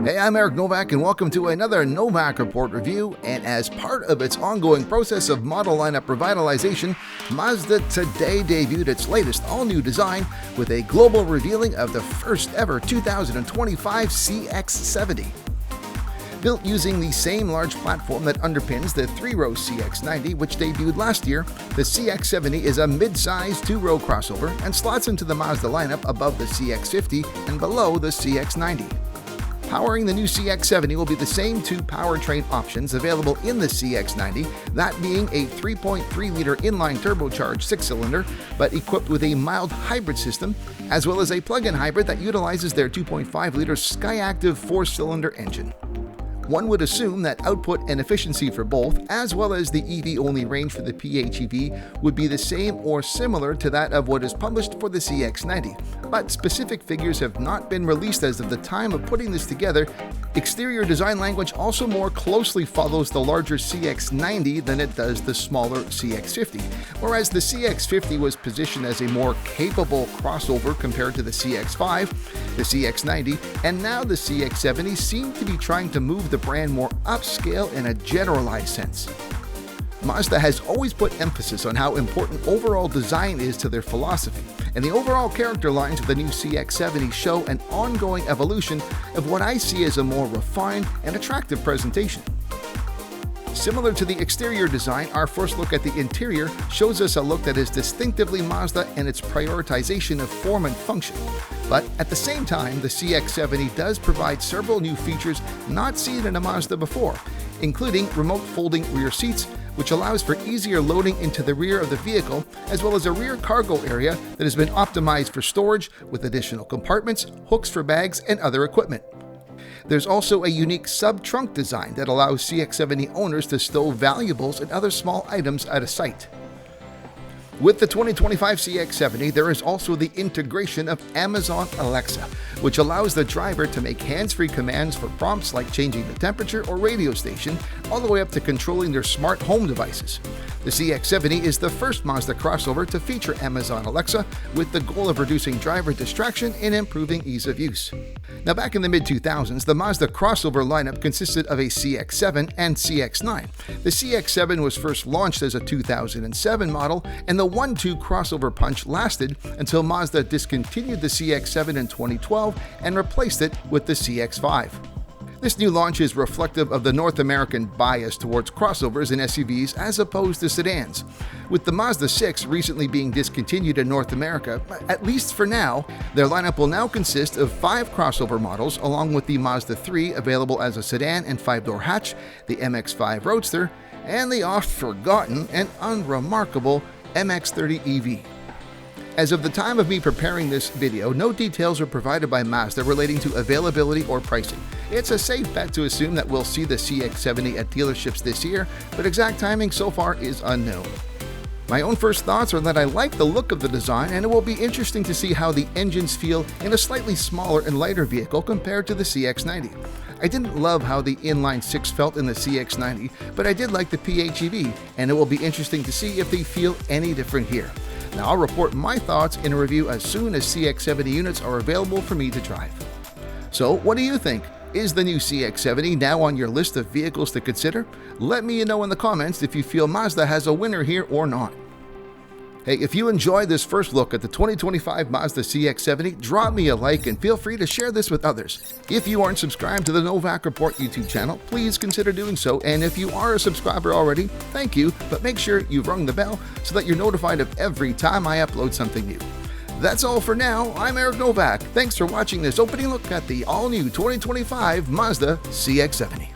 Hey, I'm Novak and welcome to another Novak Report review. And as part of its ongoing process of model lineup revitalization, Mazda today debuted its latest all-new design with a global revealing of the first ever 2025 CX-70. Built using the same large platform that underpins the 3-row CX-90, which debuted last year, the CX-70 is a mid-size 2-row crossover and slots into the Mazda lineup above the CX-50 and below the CX-90. Powering the new CX-70 will be the same two powertrain options available in the CX-90, that being a 3.3-liter inline turbocharged 6-cylinder, but equipped with a mild hybrid system, as well as a plug-in hybrid that utilizes their 2.5-liter Skyactiv 4-cylinder engine. One would assume that output and efficiency for both, as well as the EV-only range for the PHEV, would be the same or similar to that of what is published for the CX-90, but specific figures have not been released as of the time of putting this together. Exterior design language also more closely follows the larger CX-90 than it does the smaller CX-50, whereas the CX-50 was positioned as a more capable crossover compared to the CX-5, the CX-90, and now the CX-70 seem to be trying to move the brand more upscale in a generalized sense. Mazda has always put emphasis on how important overall design is to their philosophy, and the overall character lines of the new CX-70 show an ongoing evolution of what I see as a more refined and attractive presentation. Similar to the exterior design, our first look at the interior shows us a look that is distinctively Mazda in its prioritization of form and function. But at the same time, the CX-70 does provide several new features not seen in a Mazda before, including remote folding rear seats, which allows for easier loading into the rear of the vehicle, as well as a rear cargo area that has been optimized for storage with additional compartments, hooks for bags, and other equipment. There's also a unique sub-trunk design that allows CX-70 owners to stow valuables and other small items at a site. With the 2025 CX-70, there is also the integration of Amazon Alexa, which allows the driver to make hands-free commands for prompts like changing the temperature or radio station, all the way up to controlling their smart home devices. The CX-70 is the first Mazda crossover to feature Amazon Alexa, with the goal of reducing driver distraction and improving ease of use. Now, back in the mid-2000s, the Mazda crossover lineup consisted of a CX-7 and CX-9. The CX-7 was first launched as a 2007 model, and the 1-2 crossover punch lasted until Mazda discontinued the CX-7 in 2012 and replaced it with the CX-5. This new launch is reflective of the North American bias towards crossovers and SUVs as opposed to sedans. With the Mazda 6 recently being discontinued in North America, at least for now, their lineup will now consist of 5 crossover models, along with the Mazda 3 available as a sedan and 5-door hatch, the MX-5 Roadster, and the oft-forgotten and unremarkable MX-30 EV. As of the time of me preparing this video, no details are provided by Mazda relating to availability or pricing. It's a safe bet to assume that we'll see the CX-70 at dealerships this year, but exact timing so far is unknown. My own first thoughts are that I like the look of the design, and it will be interesting to see how the engines feel in a slightly smaller and lighter vehicle compared to the CX-90. I didn't love how the inline 6 felt in the CX-90, but I did like the PHEV, and it will be interesting to see if they feel any different here. Now, I'll report my thoughts in a review as soon as CX-70 units are available for me to drive. So, what do you think? Is the new CX-70 now on your list of vehicles to consider? Let me know in the comments if you feel Mazda has a winner here or not. Hey, if you enjoyed this first look at the 2025 Mazda CX-70, drop me a like and feel free to share this with others. If you aren't subscribed to the Novak Report YouTube channel, please consider doing so, and if you are a subscriber already, thank you, but make sure you've rung the bell so that you're notified of every time I upload something new. That's all for now. I'm Novak. Thanks for watching this opening look at the all-new 2025 Mazda CX-70.